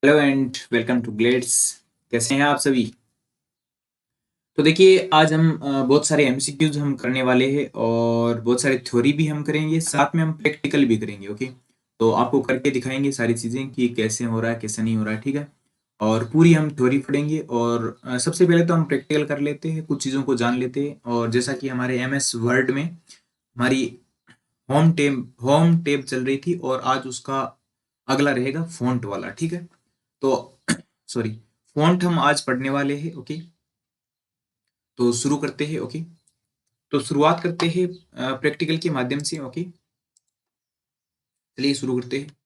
Hello and welcome to Glades. कैसे हैं आप सभी? तो देखिए आज हम बहुत सारे एमसीक्यूज हम करने वाले हैं और बहुत सारे थ्योरी भी हम करेंगे, साथ में हम प्रैक्टिकल भी करेंगे। ओके, तो आपको करके दिखाएंगे सारी चीज़ें कि कैसे हो रहा है कैसे नहीं हो रहा है, ठीक है। और पूरी हम थ्योरी पढ़ेंगे और सबसे पहले तो हम प्रैक्टिकल कर लेते हैं, कुछ चीज़ों को जान लेते हैं। और जैसा कि हमारे एमएस वर्ड में हमारी होम टेब चल रही थी और आज उसका अगला रहेगा फॉन्ट वाला, ठीक है। तो सॉरी, फॉन्ट हम आज पढ़ने वाले हैं। ओके, तो शुरू करते हैं। ओके, तो शुरुआत करते हैं प्रैक्टिकल के माध्यम से। ओके, चलिए शुरू करते हैं।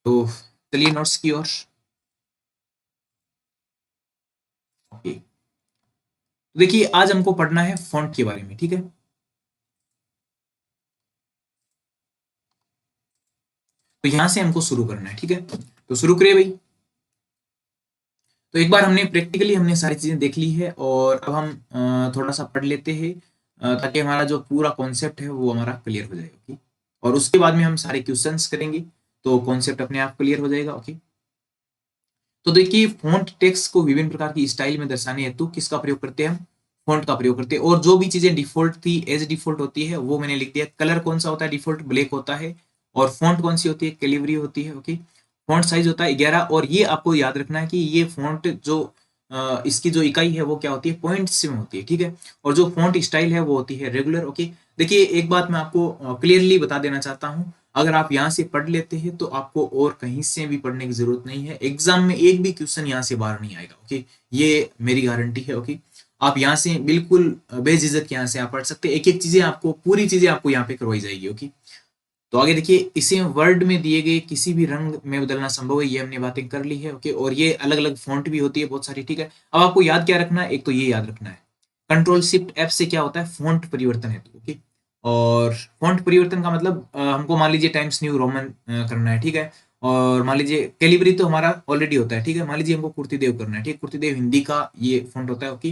तो चलिए नोट्स की ओर। ओके, तो देखिए आज हमको पढ़ना है फॉन्ट के बारे में, ठीक है। तो यहां से हमको शुरू करना है, ठीक है। तो शुरू करिए भाई। तो एक बार हमने प्रैक्टिकली हमने सारी चीजें देख ली है और अब हम थोड़ा सा पढ़ लेते हैं, ताकि हमारा जो पूरा कॉन्सेप्ट है वो हमारा क्लियर हो जाएगा, ओके। और उसके बाद में हम सारे क्वेश्चंस करेंगे, तो कॉन्सेप्ट अपने आप क्लियर हो जाएगा, ओके। तो देखिए फॉन्ट टेक्स्ट को विभिन्न प्रकार की स्टाइल में दर्शाने हेतु किसका प्रयोग करते हैं हम? फॉन्ट का प्रयोग करते हैं। और जो भी चीजें डिफॉल्ट थी, एज डिफॉल्ट होती है, वो मैंने लिख दिया। कलर कौन सा होता है? डिफॉल्ट ब्लैक होता है। और फॉन्ट कौन सी होती है? कैलिबरी होती है, ओके। फॉन्ट साइज होता है 11। और ये आपको याद रखना है कि ये फॉन्ट जो इसकी जो इकाई है वो क्या होती है? पॉइंट्स में होती है, ठीक है। और जो फॉन्ट स्टाइल है वो होती है रेगुलर, ओके। देखिए एक बात मैं आपको क्लियरली बता देना चाहता हूँ, अगर आप यहाँ से पढ़ लेते हैं तो आपको और कहीं से भी पढ़ने की जरूरत नहीं है। एग्जाम में एक भी क्वेश्चन यहाँ से बाहर नहीं आएगा, ओके। ये मेरी गारंटी है, ओके। आप यहाँ से बिल्कुल बेझिझक यहाँ से आप पढ़ सकते हैं। एक एक चीजें आपको, पूरी चीजें आपको यहाँ पे करवाई जाएगी, ओके। तो आगे देखिए, इसे वर्ड में दिए गए किसी भी रंग में बदलना संभव है, ये हमने बातें कर ली है, ओके। और ये अलग अलग फॉन्ट भी होती है बहुत सारी, ठीक है। अब आपको याद क्या रखना है? एक तो ये याद रखना है, कंट्रोल शिफ्ट एफ से क्या होता है? फॉन्ट परिवर्तन है, ओके। और फॉन्ट परिवर्तन का मतलब हमको मान लीजिए टाइम्स न्यू रोमन करना है, ठीक है। और मान लीजिए कैलिबरी तो हमारा ऑलरेडी होता है, ठीक है। मान लीजिए हमको कुर्तीदेव करना है, ठीक है। कुर्तीदेव हिंदी का ये फॉन्ट होता है, ओके।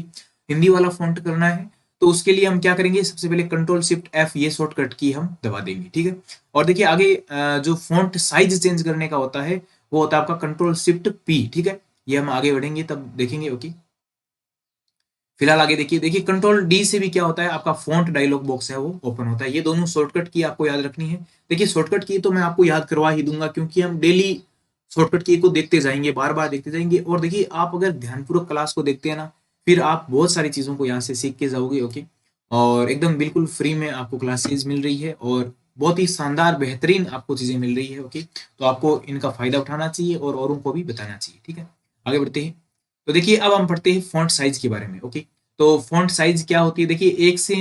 हिंदी वाला फॉन्ट करना है, तो उसके लिए हम क्या करेंगे? सबसे पहले कंट्रोल शिफ्ट एफ, ये शॉर्टकट की हम दबा देंगे, ठीक है। और देखिए आगे जो फॉन्ट साइज चेंज करने का होता है वो होता है आपका कंट्रोल शिफ्ट पी, ठीक है। ये हम आगे बढ़ेंगे तब देखेंगे, ओके। फिलहाल आगे देखिए, देखिए कंट्रोल डी से भी क्या होता है? आपका फॉन्ट डायलॉग बॉक्स है वो ओपन होता है। ये दोनों शॉर्टकट की आपको याद रखनी है। देखिए शॉर्टकट की तो मैं आपको याद करवा ही दूंगा, क्योंकि हम डेली शॉर्टकट की को देखते जाएंगे, बार बार देखते जाएंगे। और देखिए आप अगर ध्यानपूर्वक क्लास को देखते हैं ना, फिर आप बहुत सारी चीजों को यहाँ से सीख के जाओगे, ओके। और एकदम बिल्कुल फ्री में आपको क्लासेज मिल रही है और बहुत ही शानदार बेहतरीन आपको चीजें मिल रही है, ओके। तो आपको इनका फायदा उठाना चाहिए और औरों को भी बताना चाहिए, ठीक है। आगे बढ़ते हैं। तो देखिए अब हम पढ़ते हैं फॉन्ट साइज के बारे में, ओके। तो फॉन्ट साइज क्या होती है? देखिए 1 से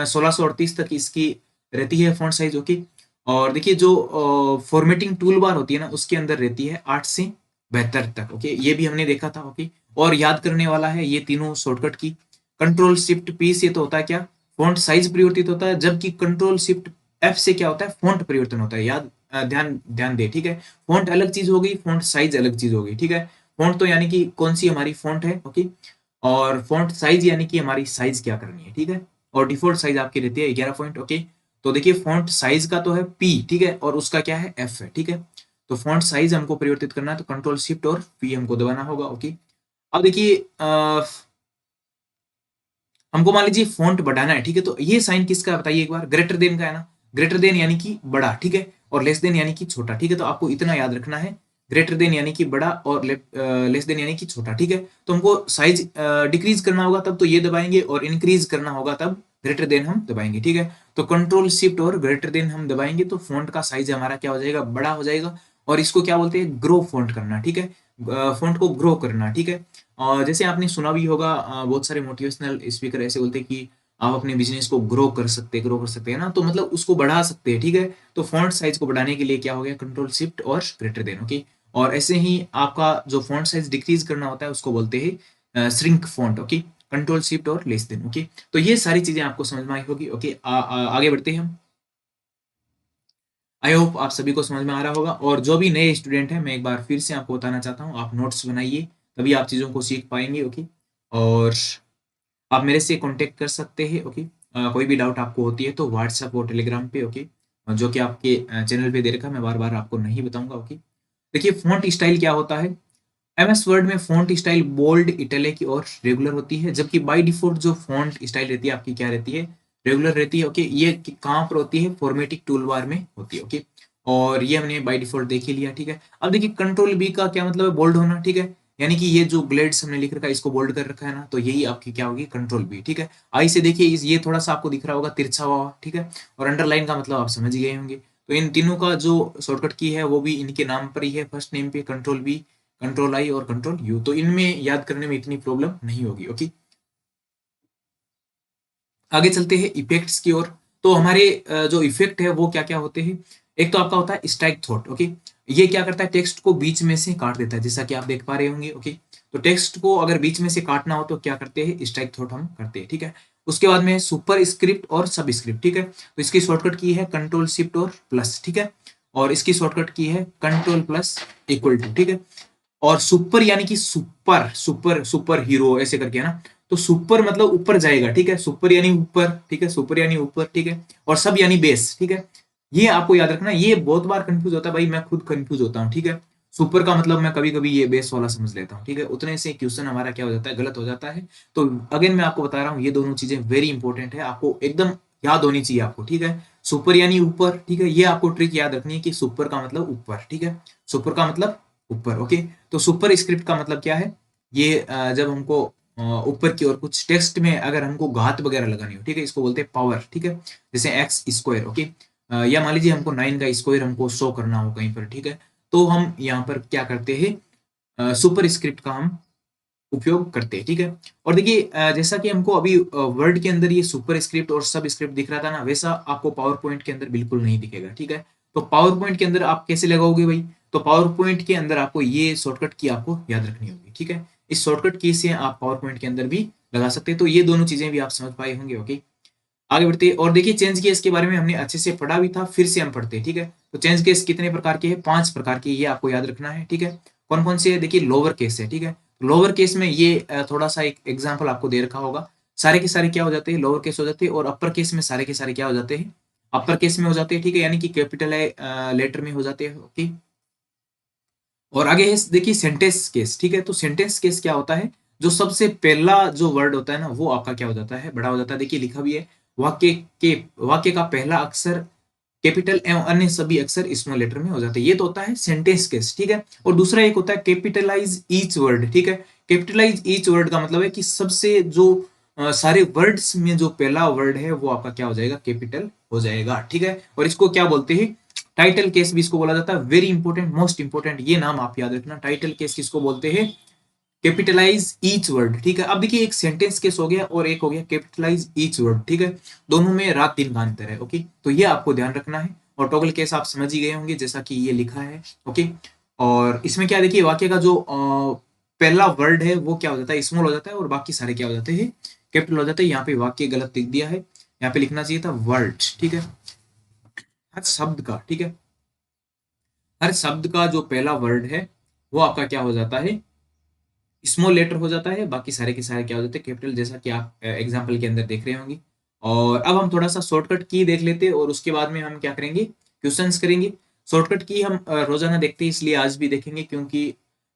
1638 तक इसकी रहती है फॉन्ट साइज, ओके। और देखिए जो फॉर्मेटिंग टूल बार होती है ना, उसके अंदर रहती है 8 से 72 तक, ओके। ये भी हमने देखा था, ओके। और याद करने वाला है ये तीनों शॉर्टकट की। कंट्रोल शिफ्ट पी से तो होता है क्या? फॉन्ट साइज परिवर्तित होता है, जबकि कंट्रोल शिफ्ट एफ से क्या होता है? फॉन्ट परिवर्तन होता है। याद ध्यान ध्यान दे, ठीक है। फॉन्ट अलग चीज हो गई, फॉन्ट साइज अलग चीज हो गई, ठीक है। फॉन्ट तो यानी कि कौन सी हमारी फॉन्ट है, ओके। और फॉन्ट साइज यानी कि हमारी साइज क्या करनी है, ठीक है। और डिफॉल्ट साइज आपकी रहती है 11 पॉइंट, ओके। तो देखिए फॉन्ट साइज का तो है पी, ठीक है। और उसका क्या है? एफ है, ठीक है। तो फॉन्ट साइज हमको परिवर्तित करना है, तो कंट्रोल शिफ्ट और पी हमको दबाना होगा, ओके। अब देखिए हमको मान लीजिए फॉन्ट बढ़ाना है, ठीक है। तो ये साइन किसका है बताइए एक बार? ग्रेटर देन का है ना। ग्रेटर देन यानी कि बड़ा, ठीक है। और लेस देन यानी कि छोटा, ठीक है। तो आपको इतना याद रखना है, ग्रेटर देन यानी कि बड़ा और लेस देन यानी कि छोटा, ठीक है। तो हमको साइज डिक्रीज करना होगा तब तो ये दबाएंगे, और इंक्रीज करना होगा तब ग्रेटर देन हम दबाएंगे, ठीक है। तो कंट्रोल शिफ्ट और ग्रेटर देन हम दबाएंगे तो फॉन्ट का साइज हमारा क्या हो जाएगा? बड़ा हो जाएगा। और इसको क्या बोलते हैं? ग्रो फॉन्ट करना, ठीक है। फॉन्ट को ग्रो करना, ठीक है। और जैसे आपने सुना भी होगा, बहुत सारे मोटिवेशनल स्पीकर ऐसे बोलते हैं कि आप अपने बिजनेस को ग्रो कर सकते हैं ना, तो मतलब उसको बढ़ा सकते हैं, ठीक है। तो फॉन्ट साइज को बढ़ाने के लिए क्या हो गया? कंट्रोल शिफ्ट और ग्रेटर देन, ओके। और ऐसे ही आपका जो फॉन्ट साइज डिक्रीज करना होता है उसको बोलते हैं shrink font, okay. Control shift और लेस देन, ओके। तो ये सारी चीजें आपको समझ में आई होगी, ओके। आगे बढ़ते हैं हम। आई होप आप सभी को समझ में आ रहा होगा। और जो भी नए स्टूडेंट हैं, मैं एक बार फिर से आपको बताना चाहता हूँ, आप नोट्स बनाइए, तभी आप चीज़ों को सीख पाएंगे, ओके। और आप मेरे से कांटेक्ट कर सकते हैं, ओके। कोई भी डाउट आपको होती है तो व्हाट्सएप और टेलीग्राम पे, ओके। जो कि आपके चैनल पे दे रखा है, मैं बार बार आपको नहीं बताऊंगा, ओके। देखिए फॉन्ट स्टाइल क्या होता है? एमएस वर्ड में फॉन्ट स्टाइल बोल्ड, इटैलिक और रेगुलर होती है, जबकि बाय डिफॉल्ट जो फॉन्ट स्टाइल रहती है आपकी क्या रहती है? रेगुलर रहती है, ओके। ये कहाँ पर होती है? फॉर्मेटिक टूल बार में होती है, ओके। और ये हमने बाय डिफॉल्ट देख ही लिया, ठीक है। अब देखिए कंट्रोल बी का क्या मतलब है? बोल्ड होना, ठीक है। यानी कि ये जो ग्लेड्स हमने लिख रखा है इसको बोल्ड कर रखा है ना, तो यही आपकी क्या होगी? कंट्रोल बी, ठीक है। आई से देखिए ये थोड़ा सा आपको दिख रहा होगा तिरछा हुआ, ठीक है। और अंडरलाइन का मतलब आप समझ गए होंगे। तो इन तीनों का जो शॉर्टकट की है वो भी इनके नाम पर ही है, फर्स्ट नेम पे कंट्रोल बी, कंट्रोल आई और कंट्रोल यू। तो इनमें याद करने में इतनी प्रॉब्लम नहीं होगी, ओके। आगे चलते हैं इफेक्ट्स की ओर। तो हमारे जो इफेक्ट है वो क्या क्या होते हैं? एक तो आपका होता है स्ट्राइक थ्रोट, ओके। ये क्या करता है, टेक्स्ट को बीच में से काट देता है, जैसा कि आप देख पा रहे होंगे। ओके, तो टेक्स्ट को अगर बीच में से काटना हो तो क्या करते हैं, स्ट्राइक थ्रोट हम करते हैं। ठीक है, उसके बाद में सुपर स्क्रिप्ट और सब स्क्रिप्ट। ठीक है, तो इसकी शॉर्टकट की है कंट्रोल शिफ्ट और प्लस। ठीक है, और इसकी शॉर्टकट की है कंट्रोल प्लस इक्वल टू। ठीक है, और सुपर यानी कि सुपर सुपर सुपर हीरो ऐसे करके है ना, तो सुपर मतलब ऊपर जाएगा। ठीक है, सुपर यानी ऊपर। ठीक है, सुपर यानी ऊपर। ठीक है, और सब यानी बेस। ठीक है, ये आपको याद रखना, ये बहुत बार कंफ्यूज होता है भाई, मैं खुद कंफ्यूज होता हूँ। ठीक है, सुपर का मतलब मैं कभी कभी ये बेस वाला समझ लेता हूँ। ठीक है, उतने से क्वेश्चन हमारा क्या हो जाता है, गलत हो जाता है। तो अगेन मैं आपको बता रहा हूँ, ये दोनों चीजें वेरी इंपॉर्टेंट है, आपको एकदम याद होनी चाहिए आपको। ठीक है, सुपर यानी ऊपर। ठीक है, ये आपको ट्रिक याद रखनी है कि सुपर का मतलब ऊपर। ठीक है, सुपर का मतलब ऊपर। ओके, तो सुपर स्क्रिप्ट का मतलब क्या है, ये जब हमको ऊपर की ओर कुछ टेक्स्ट में अगर हमको घात वगैरह लगानी हो, ठीक है, इसको बोलते हैं पावर। ठीक है, जैसे एक्स स्क्वायर। ओके, या मान लीजिए हमको 9 का स्क्वायर हमको शो करना हो कहीं पर। ठीक है, तो हम यहाँ पर क्या करते हैं, सुपर स्क्रिप्ट का हम उपयोग करते हैं। ठीक है, और देखिए जैसा कि हमको अभी वर्ड के अंदर ये सुपर स्क्रिप्ट और सब स्क्रिप्ट दिख रहा था ना, वैसा आपको पावर पॉइंट के अंदर बिल्कुल नहीं दिखेगा। ठीक है, तो पावर पॉइंट के अंदर आप कैसे लगाओगे भाई, तो पावर पॉइंट के अंदर आपको ये शॉर्टकट की आपको याद रखनी होगी। ठीक है, इस शॉर्टकट की से आप पावर पॉइंट के अंदर भी लगा सकते हैं। तो ये दोनों चीजें भी आप समझ पाए होंगे। ओके, आगे बढ़ते हैं, और देखिए चेंज केस के बारे में हमने अच्छे से पढ़ा भी था, फिर से हम पढ़ते हैं। ठीक है, तो चेंज केस कितने प्रकार के हैं, 5 प्रकार के, ये आपको याद रखना है। ठीक है, कौन कौन से है, देखिए लोअर केस है। ठीक है, लोअर केस में ये थोड़ा सा एक एग्जाम्पल आपको दे रखा होगा, सारे के सारे क्या हो जाते हैं, लोअर केस हो जाते हैं, और अपर केस में सारे के सारे क्या हो जाते हैं, अपर केस में हो जाते हैं। ठीक है, यानी कि कैपिटल लेटर में हो जाते हैं। ओके, और आगे है देखिए सेंटेंस केस। ठीक है, तो सेंटेंस केस क्या होता है, जो सबसे पहला जो वर्ड होता है ना, वो आपका क्या हो जाता है, बड़ा हो जाता है। देखिए लिखा भी है, वाक्य के वाक्य का पहला अक्षर कैपिटल एवं अन्य सभी अक्षर स्मॉल लेटर में हो जाते हैं। ये तो होता है सेंटेंस केस। ठीक है, और दूसरा एक होता है कैपिटलाइज ईच वर्ड। ठीक है, कैपिटलाइज ईच वर्ड का मतलब है कि सबसे जो सारे वर्ड्स में जो पहला वर्ड है वो आपका क्या हो जाएगा, कैपिटल हो जाएगा। ठीक है, और इसको क्या बोलते हैं, टाइटल केस भी इसको बोला जाता है। वेरी इंपॉर्टेंट, मोस्ट इंपॉर्टेंट ये नाम आप याद रखना, टाइटल केस किसको बोलते हैं, कैपिटलाइज ईच वर्ड। ठीक है, अब देखिए एक सेंटेंस केस हो गया और एक हो गया कैपिटलाइज ईच वर्ड। ठीक है, दोनों में रात दिन का अंतर है। ओके, तो ये आपको ध्यान रखना है, और टॉगल केस आप समझ ही गए होंगे जैसा कि ये लिखा है। ओके, और इसमें क्या देखिए, वाक्य का जो पहला वर्ड है वो क्या हो जाता है, स्मॉल हो जाता है, और बाकी सारे क्या हो जाते हैं, कैपिटल हो जाते हैं। यहाँ पे वाक्य गलत लिख दिया है, यहाँ पे लिखना चाहिए था वर्ड। ठीक है, हर शब्द का, ठीक है, हर शब्द का जो पहला वर्ड है वो आपका क्या हो जाता है, स्मॉल लेटर हो जाता है, बाकी सारे के सारे क्या हो जाते हैं, कैपिटल, जैसा कि आप एग्जाम्पल के अंदर देख रहे होंगे। और अब हम थोड़ा सा शॉर्टकट की देख लेते हैं, और उसके बाद में हम क्या करेंगे, क्वेश्चंस करेंगे। शॉर्टकट की हम रोजाना देखते हैं, इसलिए आज भी देखेंगे, क्योंकि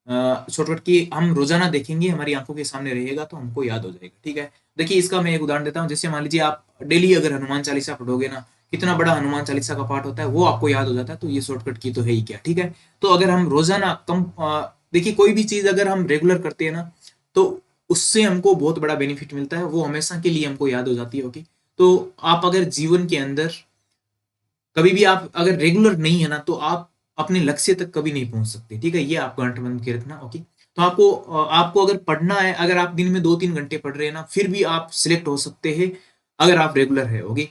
शॉर्टकट की हम रोजाना देखेंगे, हमारी आंखों के सामने रहेगा तो हमको याद हो जाएगा। ठीक है, देखिए इसका मैं एक उदाहरण देता हूँ। जैसे मान लीजिए आप डेली अगर हनुमान चालीसा पढ़ोगे ना, कितना बड़ा हनुमान चालीसा का पाठ होता है, वो आपको याद हो जाता है। तो ये शॉर्टकट की तो है ही क्या। ठीक है, तो अगर हम रोजाना कम देखिए कोई भी चीज अगर हम रेगुलर करते हैं ना, तो उससे हमको बहुत बड़ा बेनिफिट मिलता है, वो हमेशा के लिए हमको याद हो जाती है। ओके, तो आप अगर जीवन के अंदर कभी भी आप अगर रेगुलर नहीं है ना, तो आप अपने लक्ष्य तक कभी नहीं पहुंच सकते। ठीक है, ये आप गांठ बंद के रखना। ओके, तो आपको अगर पढ़ना है, अगर आप दिन में 2-3 घंटे पढ़ रहे हैं ना, फिर भी आप सिलेक्ट हो सकते हैं अगर आप रेगुलर है। ओके,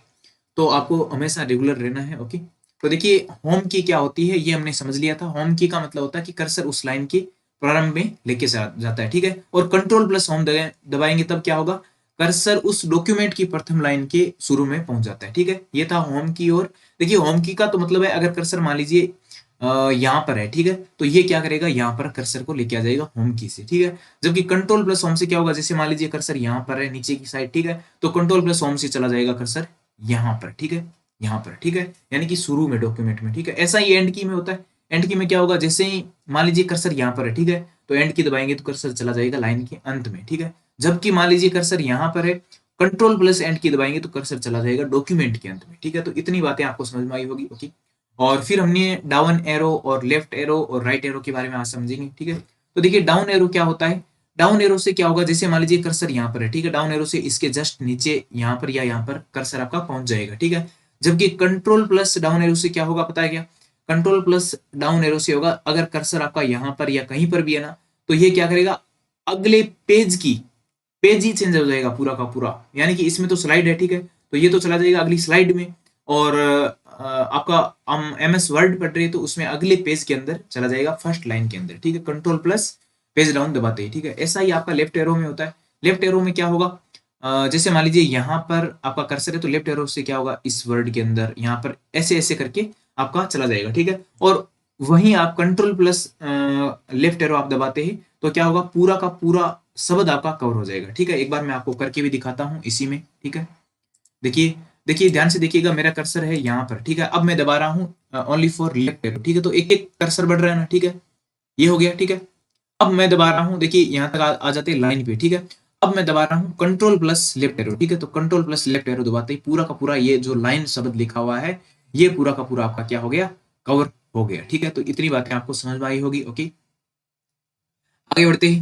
तो आपको हमेशा रेगुलर रहना है। ओके, तो देखिए होम की क्या होती है, ये हमने समझ लिया था। होम की का मतलब होता है कि कर्सर उस लाइन के प्रारंभ में लेके जाता है। ठीक है, और कंट्रोल प्लस होम दबाएंगे तब क्या होगा, कर्सर उस डॉक्यूमेंट की प्रथम लाइन के शुरू में पहुंच जाता है। ठीक है, ये था होम की। और देखिए होम की का तो मतलब है, अगर कर्सर मान लीजिए यहाँ पर है, ठीक है, तो ये क्या करेगा, यहाँ पर कर्सर को लेके आ जाएगा होम की से। ठीक है, जबकि कंट्रोल प्लस होम से क्या होगा, जैसे मान लीजिए कर्सर यहाँ पर है नीचे की साइड, ठीक है, तो कंट्रोल प्लस होम से चला जाएगा कर्सर यहाँ पर। ठीक है, यहाँ पर। ठीक है, यानी कि शुरू में डॉक्यूमेंट में। ठीक है, ऐसा ही एंड की में होता है। एंड की में क्या होगा, जैसे ही मान लीजिए कर्सर यहाँ पर है, ठीक है, तो एंड की दबाएंगे तो कर्सर चला जाएगा लाइन के अंत में। ठीक है, जबकि मान लीजिए कर्सर यहाँ पर है, कंट्रोल प्लस एंड की दबाएंगे तो कर्सर चला जाएगा डॉक्यूमेंट के अंत में। ठीक है, तो इतनी बातें आपको समझ में आई होगी। ओके, और फिर हमने डाउन एरो और लेफ्ट एरो और राइट एरो के बारे में आज समझेंगे। ठीक है, तो देखिए डाउन एरो क्या होता है, डाउन एरो से क्या होगा, जैसे मान लीजिए कर्सर यहाँ पर है, ठीक है, डाउन एरो से इसके जस्ट नीचे यहाँ पर या यहाँ पर कर्सर आपका पहुंच जाएगा। ठीक है, जबकि कंट्रोल प्लस डाउन एरो से क्या होगा पता है क्या, कंट्रोल प्लस डाउन एरो से होगा, अगर कर्सर आपका यहाँ पर या कहीं पर भी है ना, तो ये क्या करेगा, अगले पेज ही चेंज हो जाएगा पूरा का पूरा। यानी कि इसमें तो स्लाइड है, ठीक है, तो ये तो चला जाएगा अगली स्लाइड में, और आपका हम MS वर्ड पढ़ रहे हैं तो उसमें अगले पेज के अंदर चला जाएगा, फर्स्ट लाइन के अंदर, ठीक है। कंट्रोल प्लस पेज डाउन दबाते ही, ठीक है। ऐसा ही आपका लेफ्ट एरो में होता है। लेफ्ट एरो में क्या होगा, जैसे मान लीजिए यहाँ पर आपका कर्सर है तो लेफ्ट एरो से क्या होगा, इस वर्ड के अंदर यहाँ पर ऐसे ऐसे करके आपका चला जाएगा, ठीक है। और वहीं आप कंट्रोल प्लस लेफ्ट एरो आप दबाते ही तो क्या होगा, पूरा का पूरा शब्द आपका कवर हो जाएगा, ठीक है। एक बार मैं आपको करके भी दिखाता हूँ इसी में, ठीक है। देखिए देखिए ध्यान से देखिएगा, मेरा कर्सर है यहाँ पर, ठीक है। अब मैं दबा रहा हूँ ओनली फॉर लेफ्ट एरो, ठीक है। तो एक एक कर्सर बढ़ रहा है ना, ठीक है। ये हो गया, ठीक है। अब मैं दबा रहा हूँ, देखिए यहाँ तक आ जाते हैं लाइन पे, ठीक है। अब मैं दबा रहा हूँ कंट्रोल प्लस लेफ्ट एरो, ठीक है। तो कंट्रोल प्लस लेफ्ट एरो दबाते ही पूरा का पूरा ये जो लाइन शब्द लिखा हुआ है, ये पूरा का पूरा आपका क्या हो गया, कवर हो गया, ठीक है। तो इतनी बातें आपको समझ में आई होगी, ओके। आगे बढ़ते ही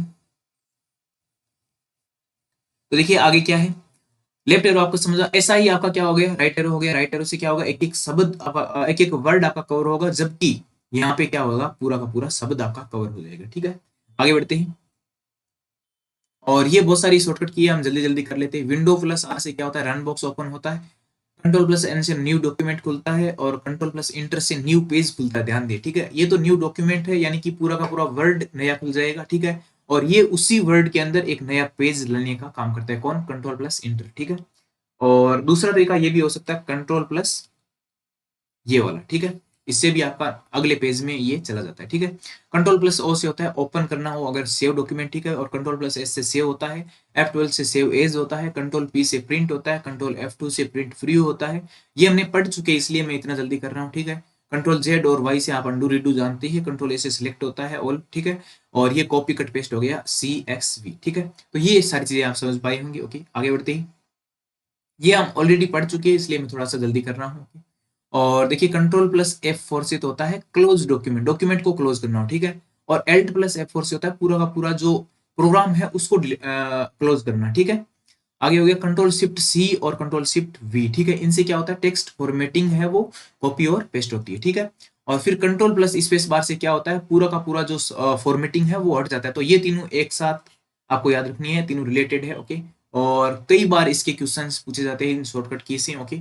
तो देखिए आगे क्या है, लेफ्ट एरो आपको समझा, ऐसा ही आपका क्या हो गया, राइट एरो हो गया। राइट एरो से क्या होगा, एक एक शब्द आपका, एक एक वर्ड आपका कवर होगा, जबकि यहाँ पे क्या होगा, पूरा का पूरा शब्द आपका कवर हो जाएगा, ठीक है। आगे बढ़ते हैं, और ये बहुत सारी शॉर्टकट की है, हम जल्दी जल्दी कर लेते हैं। विंडो प्लस आर से क्या होता है, रन बॉक्स ओपन होता है। कंट्रोल प्लस एन से न्यू डॉक्यूमेंट खुलता है, और कंट्रोल प्लस इंटर से न्यू पेज खुलता है। ध्यान दे, ठीक है। ये तो न्यू डॉक्यूमेंट है, यानी कि पूरा का पूरा वर्ड नया खुल जाएगा, ठीक है। और ये उसी वर्ड के अंदर एक नया पेज लाने का काम करता है, कौन, कंट्रोल प्लस इंटर, ठीक है। और दूसरा तरीका ये भी हो सकता है, कंट्रोल प्लस ये वाला, ठीक है। इससे भी आपका अगले पेज में ये चला जाता है, ठीक है। कंट्रोल प्लस ओ से होता है ओपन करना हो अगर सेव डॉक्यूमेंट, ठीक है। और कंट्रोल प्लस एस से सेव होता है। F12 से सेव एज होता है। कंट्रोल पी से प्रिंट होता है। कंट्रोल F2 से प्रिंट फ्री होता है। ये हमने पढ़ चुके हैं, इसलिए मैं इतना जल्दी कर रहा हूँ, ठीक है। कंट्रोल जेड और वाई से आप अंडू रिडू जानते हैं। कंट्रोल ए से सिलेक्ट होता है ऑल, ठीक है। और ये कॉपी कट पेस्ट हो गया CXV, ठीक है। तो ये सारी चीजें आप समझ पाए होंगे, ओके। आगे बढ़ते ही, ये हम ऑलरेडी पढ़ चुके हैं, इसलिए मैं थोड़ा सा जल्दी कर रहा हूँ, okay? और देखिए कंट्रोल प्लस F4 से तो होता है क्लोज डॉक्यूमेंट, डॉक्यूमेंट को क्लोज करना हो, ठीक है। और एल्ट प्लस F4 से होता है पूरा का पूरा जो प्रोग्राम है उसको क्लोज करना, ठीक है। आगे हो गया कंट्रोल शिफ्ट C और कंट्रोल शिफ्ट V, ठीक है। इनसे क्या होता है, टेक्स्ट फॉर्मेटिंग है वो कॉपी और पेस्ट होती है, ठीक है। और फिर कंट्रोल प्लस स्पेस बार से क्या होता है, पूरा का पूरा जो फॉर्मेटिंग है वो हट जाता है। तो ये तीनों एक साथ आपको याद रखनी है, तीनों रिलेटेड है, ओके। और कई बार इसके क्वेश्चंस पूछे जाते हैं इन शॉर्टकट की से, ओके।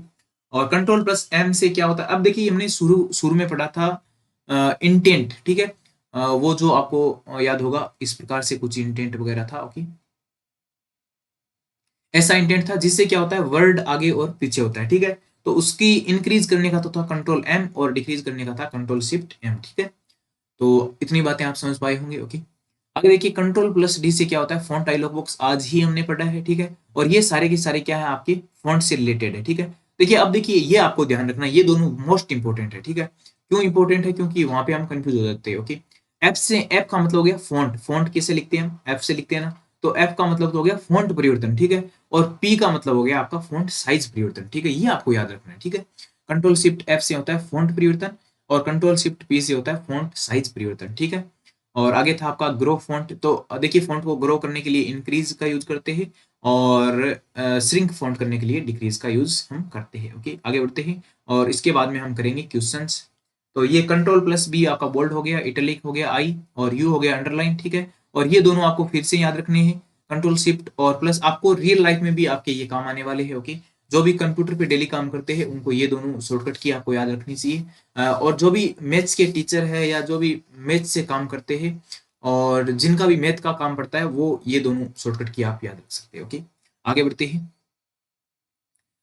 और कंट्रोल प्लस M से क्या होता है, अब देखिए हमने शुरू शुरू में पढ़ा था इंटेंट, ठीक है। वो जो आपको याद होगा, इस प्रकार से कुछ इंटेंट वगैरह था, ओके। ऐसा इंटेंट था जिससे क्या होता है, वर्ड आगे और पीछे होता है, ठीक है। तो उसकी इंक्रीज करने का तो था कंट्रोल M, और डिक्रीज करने का था कंट्रोल शिफ्ट M, ठीक है। तो इतनी बातें आप समझ पाए होंगे, ओके। आगे देखिए कंट्रोल प्लस D से क्या होता है, फॉन्ट डायलॉग बॉक्स आज ही हमने पढ़ा है, ठीक है। और ये सारे के सारे क्या है, आपके फॉन्ट से रिलेटेड है, ठीक है। देखिए अब देखिए, ये आपको ध्यान रखना, ये दोनों मोस्ट इंपोर्टेंट है, ठीक है। क्यों इंपोर्टेंट है, क्योंकि वहां पे हम कंफ्यूज हो जाते हैं, ओके। एफ से, एफ का मतलब हो गया फॉन्ट, फॉन्ट कैसे लिखते हैं हम, एफ से लिखते हैं ना। तो एफ का मतलब तो हो गया फॉन्ट परिवर्तन, ठीक है। और पी का मतलब हो गया आपका फॉन्ट साइज परिवर्तन, ठीक है। ये आपको याद रखना है, ठीक है। कंट्रोल शिफ्ट एफ से होता है फॉन्ट परिवर्तन, और कंट्रोल शिफ्ट पी से होता है फॉन्ट साइज परिवर्तन, ठीक है। और आगे था आपका ग्रो फॉन्ट, तो देखिए फॉन्ट को ग्रो करने के लिए इंक्रीज का यूज करते हैं, और श्रिंक फॉन्ट करने के लिए डिक्रीज का यूज हम करते हैं, ओके। आगे बढ़ते हैं, और इसके बाद में हम करेंगे क्वेश्चंस। तो ये कंट्रोल प्लस बी आपका बोल्ड हो गया, इटैलिक हो गया आई, और यू हो गया अंडरलाइन, ठीक है। और ये दोनों आपको फिर से याद रखने हैं, कंट्रोल शिफ्ट और प्लस, आपको रियल लाइफ में भी आपके ये काम आने वाले हैं, ओके। जो भी कंप्यूटर पे डेली काम करते हैं उनको ये दोनों शॉर्टकट की आपको याद रखनी चाहिए। और जो भी मैथ्स के टीचर है या जो भी मैथ्स से काम करते हैं और जिनका भी मैथ का काम पड़ता है, वो ये दोनों शॉर्टकट की आप याद रख सकते हैं, ओके। आगे बढ़ते हैं,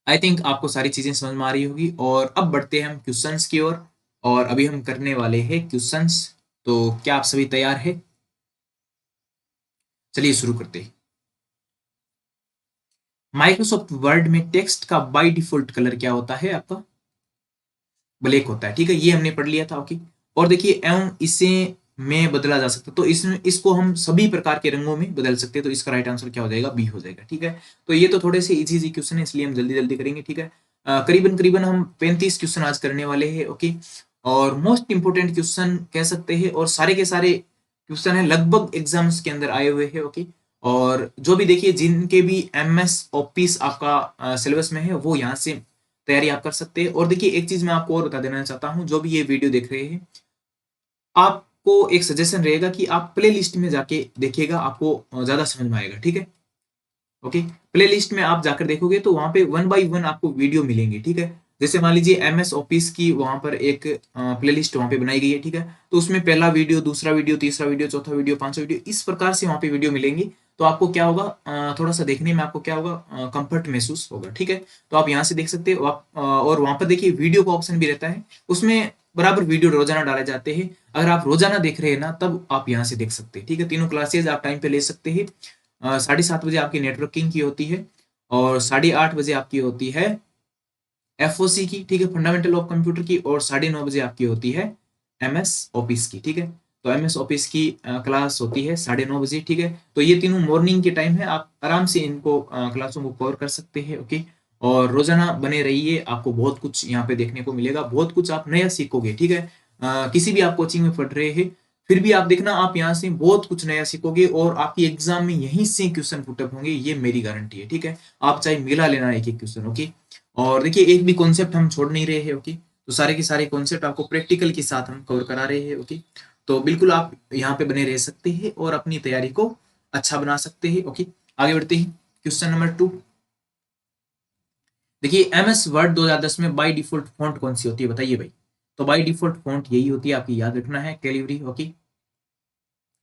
आई थिंक आपको सारी चीजें समझ में आ रही होगी, और अब बढ़ते हैं हम क्वेश्चंस की ओर। और अभी हम करने वाले हैं क्वेश्चंस। तो क्या आप सभी तैयार हैं? चलिए शुरू करते हैं। माइक्रोसॉफ्ट वर्ड में टेक्स्ट का बाय डिफॉल्ट कलर क्या होता है आपका? ब्लैक होता है, ठीक है। ये हमने पढ़ लिया था, ओके। और देखिए एवं इसे में बदला जा सकता है, तो इसमें इसको हम सभी प्रकार के रंगों में बदल सकते हैं। तो इसका राइट आंसर क्या हो जाएगा, बी हो जाएगा, ठीक है। तो ये तो थोड़े से इजी इजी क्वेश्चन है, इसलिए हम जल्दी जल्दी करेंगे, ठीक है। करीबन करीबन हम 35 क्वेश्चन आज करने वाले हैं, ओके। और मोस्ट इंपोर्टेंट क्वेश्चन कह सकते हैं, और सारे के सारे क्वेश्चन है लगभग एग्जाम्स के अंदर आए हुए हैं, ओके। और जो भी देखिए जिनके भी MS ऑफिस आपका सिलेबस में है, वो यहाँ से तैयारी आप कर सकते हैं। और देखिए एक चीज मैं आपको और बता देना चाहता हूँ, जो भी ये वीडियो देख रहे हैं, आपको एक सजेशन रहेगा कि आप प्ले लिस्ट में जाके देखिएगा, आपको ज्यादा समझ में आएगा, ठीक है, ओके। प्ले लिस्ट में आप जाकर देखोगे तो वहां पे वन बाय वन आपको वीडियो मिलेंगे, ठीक है। जैसे मान लीजिए MS ऑफिस की वहां पर एक प्लेलिस्ट वहां पे बनाई गई है, ठीक है। तो उसमें पहला वीडियो, दूसरा वीडियो, तीसरा वीडियो, चौथा वीडियो, पांचवा वीडियो, इस प्रकार से वहां पे वीडियो मिलेंगी। तो आपको क्या होगा, थोड़ा सा देखने में आपको क्या होगा, कंफर्ट महसूस होगा, ठीक है। तो आप यहाँ से देख सकते हो आप, और वहां पर देखिए वीडियो का ऑप्शन भी रहता है, उसमें बराबर वीडियो रोजाना डाले जाते हैं। अगर आप रोजाना देख रहे हैं ना, तब आप यहाँ से देख सकते हैं, ठीक है। तीनों क्लासेज आप टाइम पे ले सकते हैं। 7:30 बजे आपकी नेटवर्किंग की होती है, और 8:30 बजे आपकी होती है FOC की, ठीक है, फंडामेंटल ऑफ कंप्यूटर की, और 9:30 बजे आपकी होती है MS ऑफिस की, ठीक है। तो MS ऑफिस की क्लास होती है 9:30 बजे, ठीक है। तो ये तीनों मॉर्निंग के टाइम है, आप आराम से इनको क्लासों को कवर कर सकते हैं, ओके। और रोजाना बने रहिए, आपको बहुत कुछ यहाँ पे देखने को मिलेगा, बहुत कुछ आप नया सीखोगे, ठीक है। किसी भी आप कोचिंग में पढ़ रहे हैं, फिर भी आप देखना, आप यहाँ से बहुत कुछ नया सीखोगे, और आपकी एग्जाम में यहीं से क्वेश्चन पुटअप होंगे, ये मेरी गारंटी है, ठीक है। आप चाहे मिला लेना एक एक क्वेश्चन, ओके। और देखिए एक भी कॉन्सेप्ट हम छोड़ नहीं रहे हैं, ओके। तो सारे के सारे कॉन्सेप्ट आपको प्रैक्टिकल के साथ हम कवर करा रहे हैं, ओके। तो बिल्कुल आप यहाँ पे बने रह सकते हैं और अपनी तैयारी को अच्छा बना सकते हैं, ओके। आगे बढ़ते हैं, क्वेश्चन नंबर 2। देखिए MS वर्ड 2010 में बाय डिफॉल्ट फॉन्ट कौन सी होती है, बताइए भाई। तो बाय डिफॉल्ट फॉन्ट यही होती है, आपकी याद रखना है, कैलिबरी, ओके।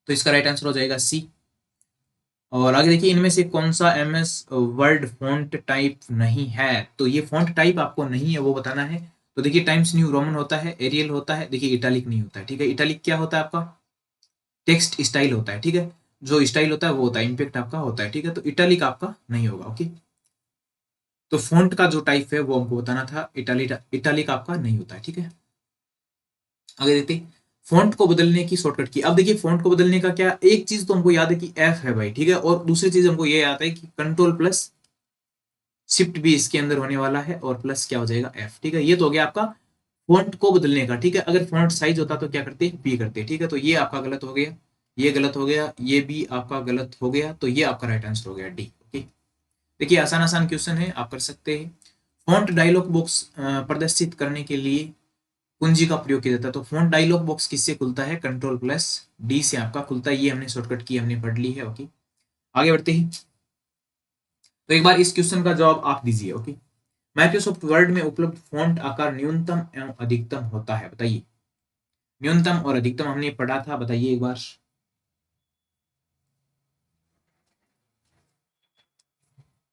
तो इसका राइट आंसर हो जाएगा C। और आगे देखिए, इनमें से कौन सा MS वर्ड फॉन्ट टाइप नहीं है। तो ये फॉन्ट टाइप आपको नहीं है वो बताना है। तो देखिए, टाइम्स न्यू रोमन होता है, एरियल होता है, देखिए इटालिक नहीं होता है, ठीक है। इटालिक क्या होता है आपका, टेक्स्ट स्टाइल होता है, ठीक है। जो स्टाइल होता है वो होता है, इम्पैक्ट आपका होता है, ठीक है। तो इटालिक आपका नहीं होगा, ओके। तो फॉन्ट का जो टाइप है वो हमको बताना था, इटालिक आपका नहीं होता है, ठीक है। आगे देखते हैं, फॉन्ट को बदलने की शॉर्टकट की। अब देखिए, फॉन्ट को बदलने का क्या, एक चीज तो हमको याद है कि F है भाई, ठीक है। और दूसरी चीज हमको ये याद है कि कंट्रोल प्लस शिफ्ट भी इसके अंदर होने वाला है, और प्लस क्या हो जाएगा F, ठीक है। ये तो हो गया आपका फॉन्ट को बदलने का, ठीक है। अगर फॉन्ट साइज होता तो क्या करते, P करते, ठीक है। तो ये आपका गलत हो गया, ये गलत हो गया, ये भी आपका गलत हो गया, तो ये आपका राइट आंसर हो गया D, ओके। देखिए आसान आसान क्वेश्चन है, आप कर सकते हैं। फॉन्ट डायलॉग बॉक्स प्रदर्शित करने के लिए कुंजी का प्रयोग किया जाता है। तो फॉन्ट डायलॉग बॉक्स किससे खुलता है, कंट्रोल प्लस D से आपका खुलता है। ये हमने शॉर्टकट की, हमने पढ़ ली है, ओके। आगे बढ़ते हैं, तो एक बार इस क्वेश्चन का जवाब आप दीजिए, ओके। माइक्रोसॉफ्ट वर्ड में उपलब्ध फॉन्ट आकार न्यूनतम एवं अधिकतम होता है, बताइए। न्यूनतम और अधिकतम हमने पढ़ा था, बताइए एक बार।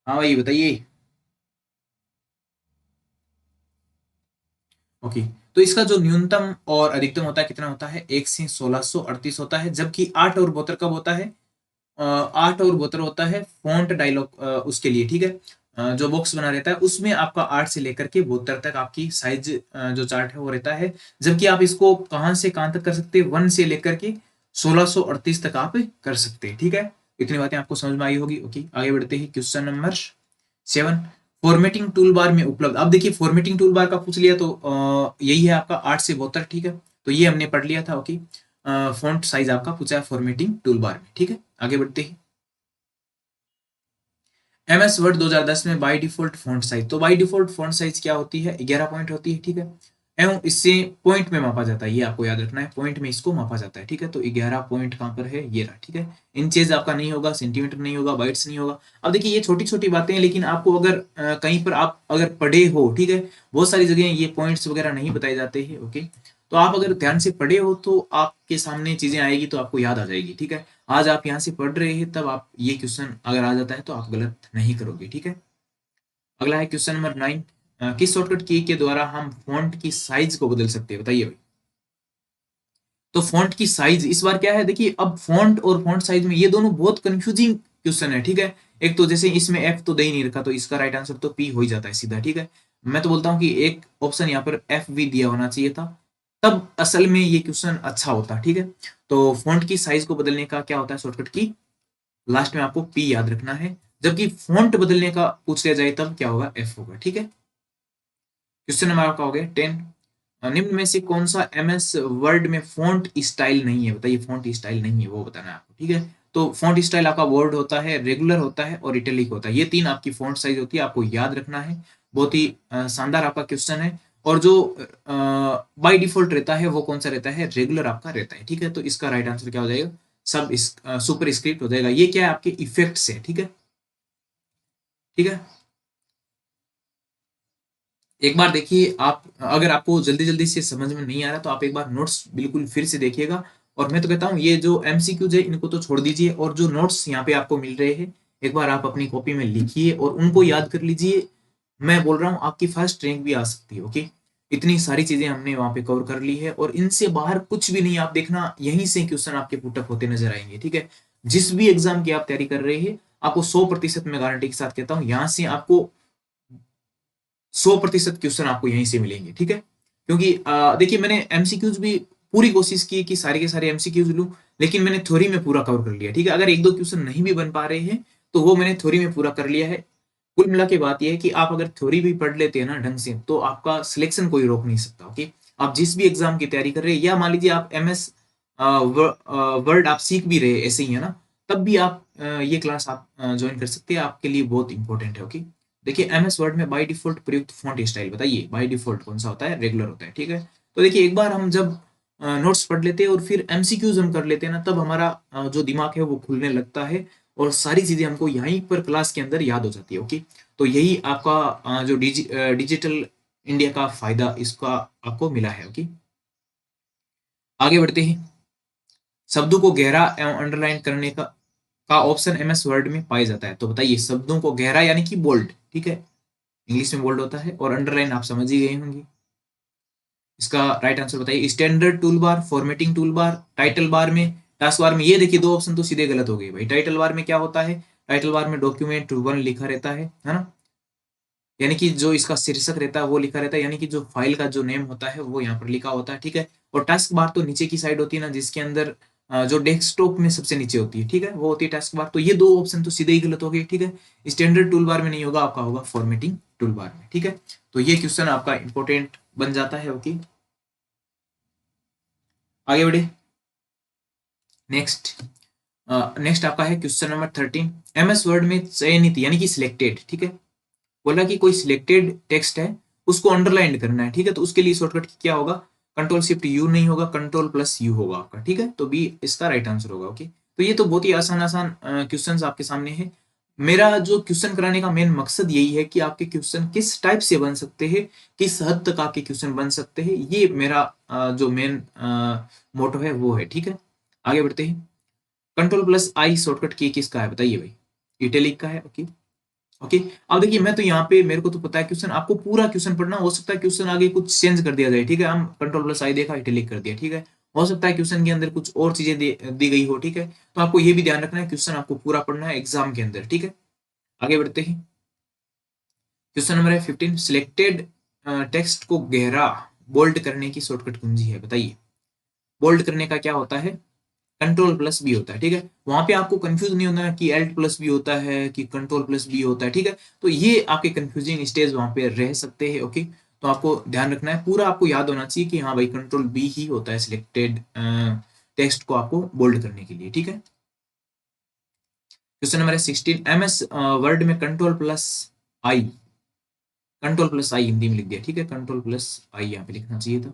हाँ भाई बताइए। ओके, तो इसका जो न्यूनतम और अधिकतम होता है कितना होता है, 1 से 1638 होता है। जबकि 8 और 72 कब होता है, 8 और 72 होता है फॉन्ट डायलॉग उसके लिए, ठीक है। जो बॉक्स बना रहता है उसमें आपका 8 से लेकर के 72 तक आपकी साइज जो चार्ट है वो रहता है। जबकि आप इसको कहां से कहां तक कर सकते हैं, 1 से लेकर के 1638 तक आप कर सकते हैं, ठीक है। इतनी बातें आपको समझ में आई होगी, ओके। आगे बढ़ते हैं, question number 7। Formatting tool bar में उपलब्ध, अब देखिए फॉर्मेटिंग टूल बार का पूछ लिया, तो यही है आपका 8 से 72, ठीक है। तो ये हमने पढ़ लिया था, ओके। फॉन्ट साइज आपका पूछा है फॉर्मेटिंग टूल बार में, ठीक है। आगे बढ़ते हैं, MS वर्ड 2010 में बाय डिफॉल्ट फॉन्ट साइज। तो बाय डिफॉल्ट फॉन्ट साइज क्या होती है, 11 पॉइंट होती है, ठीक है। एवं इससे पॉइंट में मापा जाता है, ये आपको याद रखना है, पॉइंट में इसको मापा जाता है, ठीक है। तो 11 पॉइंट कहां पर है, ये रहा, ठीक है। इंचेज आपका नहीं होगा, सेंटीमीटर नहीं होगा, बाइट्स नहीं होगा। अब देखिए ये छोटी छोटी बातें हैं, लेकिन आपको अगर कहीं पर आप अगर पढ़े हो, ठीक है, बहुत सारी जगह ये पॉइंट्स वगैरह नहीं बताए जाते हैं, ओके। तो आप अगर ध्यान से पढ़े हो तो आपके सामने चीजें आएगी, तो आपको याद आ जाएगी, ठीक है। आज आप यहाँ से पढ़ रहे हैं, तब आप ये क्वेश्चन अगर आ जाता है तो आप गलत नहीं करोगे, ठीक है। अगला है क्वेश्चन नंबर 9। किस शॉर्टकट की के द्वारा हम फॉन्ट की साइज को बदल सकते हैं, बताइए भाई। तो फॉन्ट की साइज इस बार क्या है, देखिए अब फॉन्ट और फॉन्ट साइज में ये दोनों बहुत कंफ्यूजिंग क्वेश्चन है, ठीक है। एक तो जैसे इसमें F तो दे ही नहीं रखा, तो इसका राइट आंसर तो P हो ही जाता है सीधा, ठीक है। मैं तो बोलता हूँ कि एक ऑप्शन यहाँ पर F भी दिया होना चाहिए था, तब असल में ये क्वेश्चन अच्छा होता, ठीक है। तो फॉन्ट की साइज को बदलने का क्या होता है शॉर्टकट की, लास्ट में आपको P याद रखना है। जबकि फॉन्ट बदलने का पूछ लिया जाए तब क्या होगा, F होगा, ठीक है। क्वेश्चन नंबर आपका हो गया 10। निम्न में से कौन सा MS वर्ड में फॉन्ट स्टाइल नहीं है, बताइए। फॉन्ट स्टाइल नहीं है वो बताना है आपको, ठीक है। तो फॉन्ट स्टाइल आपका वर्ड होता है, रेगुलर होता है और इटैलिक होता है, ये तीन आपकी फॉन्ट साइज होती है, आपको याद रखना है। बहुत ही शानदार आपका क्वेश्चन है। और जो बाय डिफॉल्ट रहता है वो कौन सा रहता है, रेगुलर आपका रहता है, ठीक है। तो इसका राइट आंसर क्या हो जाएगा, सब सुपर स्क्रिप्ट हो जाएगा। ये क्या है, आपके इफेक्ट्स है, ठीक है, ठीक है। एक बार देखिए, आप अगर आपको जल्दी जल्दी से समझ में नहीं आ रहा तो आप एक बार नोट्स बिल्कुल फिर से देखिएगा। और मैं तो कहता हूँ ये जो एमसीक्यूज है इनको तो छोड़ दीजिए, और जो नोट्स यहाँ पे आपको मिल रहे हैं एक बार आप अपनी कॉपी में लिखिए और उनको याद कर लीजिए। मैं बोल रहा हूँ आपकी फर्स्ट रैंक भी आ सकती है। ओके, इतनी सारी चीजें हमने वहां पे कवर कर ली है और इनसे बाहर कुछ भी नहीं। आप देखना यहीं से क्वेश्चन आपके पुटअप होते नजर आएंगे। ठीक है, जिस भी एग्जाम की आप तैयारी कर रहे हैं आपको 100% मैं गारंटी के साथ कहता हूँ यहाँ से आपको 100% क्वेश्चन आपको यहीं से मिलेंगे। ठीक है, क्योंकि देखिए मैंने एमसीक्यूज भी पूरी कोशिश की कि सारे के सारे एमसीक्यूज लूं, लेकिन मैंने थ्योरी में पूरा कवर कर लिया। ठीक है, अगर एक दो क्वेश्चन नहीं भी बन पा रहे हैं तो वो मैंने थ्योरी में पूरा कर लिया है। कुल मिला के बात यह है कि आप अगर थ्योरी भी पढ़ लेते हैं ना ढंग से तो आपका सिलेक्शन कोई रोक नहीं सकता। ओके, आप जिस भी एग्जाम की तैयारी कर रहे हैं, या मान लीजिए आप एमएस वर्ड आप सीख भी रहे ऐसे ही है ना, तब भी आप ये क्लास आप ज्वाइन कर सकते हैं, आपके लिए बहुत इंपॉर्टेंट है। ओके, देखिए एमएस वर्ड में बाय डिफॉल्ट प्रयुक्त फॉन्ट स्टाइल बताइए, बाय डिफॉल्ट कौन सा होता है? रेगुलर होता है। ठीक है, तो देखिए एक बार हम जब नोट्स पढ़ लेते हैं और फिर एमसीक्यूज हम कर लेते हैं ना, तब हमारा जो दिमाग है वो खुलने लगता है और सारी चीजें हमको यहीं पर क्लास के अंदर याद हो जाती है। ओके, तो यही आपका जो डिजिटल इंडिया का फायदा इसका आपको मिला है। ओके, आगे बढ़ते हैं। शब्दों को गहरा एवं अंडरलाइन करने का ऑप्शन एमएस वर्ड में पाया जाता है। तो बताइए, शब्दों को गहरा यानी कि बोल्ड, ठीक है, इंग्लिश में बोल्ड होता है, और अंडरलाइन आप समझ ही गए होंगे। इसका राइट आंसर बताइए। Standard tool bar, formatting tool bar, title bar में, टास्क बार में। ये देखिए दो ऑप्शन तो सीधे गलत हो गए भाई। टाइटल बार में क्या होता है? टाइटल बार में डॉक्यूमेंट वन लिखा रहता है ना, यानी कि जो इसका शीर्षक रहता है वो लिखा रहता है, यानी कि जो फाइल का जो नेम होता है वो यहाँ पर लिखा होता है। ठीक है, और टास्क बार तो नीचे की साइड होती है ना, जिसके अंदर जो डेस्कटॉप में सबसे नीचे होती है, ठीक है, वो होती है टास्क बार। तो ये दो ऑप्शन तो सीधे ही गलत हो गए। ठीक है, स्टैंडर्ड टूल बार में नहीं होगा, आपका होगा फॉर्मेटिंग टूल बार में। ठीक है, तो ये क्वेश्चन आपका इंपॉर्टेंट बन जाता है। ओके, आगे बढ़े। नेक्स्ट नेक्स्ट आपका है क्वेश्चन नंबर 13। एमएस वर्ड में चयनित यानी कि सिलेक्टेड, ठीक है, बोला कि कोई सिलेक्टेड टेक्स्ट है उसको अंडरलाइन करना है। ठीक है, तो उसके लिए शॉर्टकट क्या होगा? कंट्रोल शिफ्ट यू नहीं होगा, कंट्रोल प्लस यू होगा आपका। ठीक है, तो बी इसका राइट आंसर होगा। ओके, तो ये तो बहुत ही आसान आसान क्वेश्चंस आपके सामने है। मेरा जो क्वेश्चन कराने का मेन मकसद यही है कि आपके क्वेश्चन किस टाइप से बन सकते हैं, किस हद तक आपके क्वेश्चन बन सकते हैं, ये मेरा जो मेन मोटो है वो है। ठीक है, आगे बढ़ते हैं। कंट्रोल प्लस आई शॉर्टकट की किसका है बताइए भाई? इटैलिक का है। ओके, ओके, अब देखिए मैं तो यहाँ पे मेरे को तो पता है क्वेश्चन, आपको पूरा क्वेश्चन पढ़ना, हो सकता है क्वेश्चन आगे कुछ चेंज कर दिया जाए। ठीक है, हम कंट्रोल प्लस आई देखा, इटैलिक कर दिया। ठीक है, हो सकता है क्वेश्चन के अंदर कुछ और चीजें दी गई हो। ठीक है, तो आपको ये भी ध्यान रखना है क्वेश्चन आपको पूरा पढ़ना है एग्जाम के अंदर। ठीक है, आगे बढ़ते हैं। क्वेश्चन नंबर है 15। सिलेक्टेड टेक्स्ट को गहरा बोल्ड करने की शॉर्टकट कुंजी है बताइए। बोल्ड करने का क्या होता है? कंट्रोल प्लस बी होता है। ठीक है, वहां पे आपको कंफ्यूज नहीं होना है कि एल्ट प्लस बी होता है कि कंट्रोल प्लस बी होता है। ठीक है, तो ये आपके कंफ्यूजिंग स्टेज वहां पे रह सकते हैं। ओके, तो आपको ध्यान रखना है, पूरा आपको याद होना चाहिए कि हाँ भाई कंट्रोल बी ही होता है सिलेक्टेड टेक्स्ट को आपको बोल्ड करने के लिए। ठीक है, क्वेश्चन नंबर है 16। एमएस वर्ड में कंट्रोल प्लस आई, कंट्रोल प्लस आई हिंदी में लिख दिया। ठीक है, कंट्रोल प्लस आई यहाँ पे लिखना चाहिए था।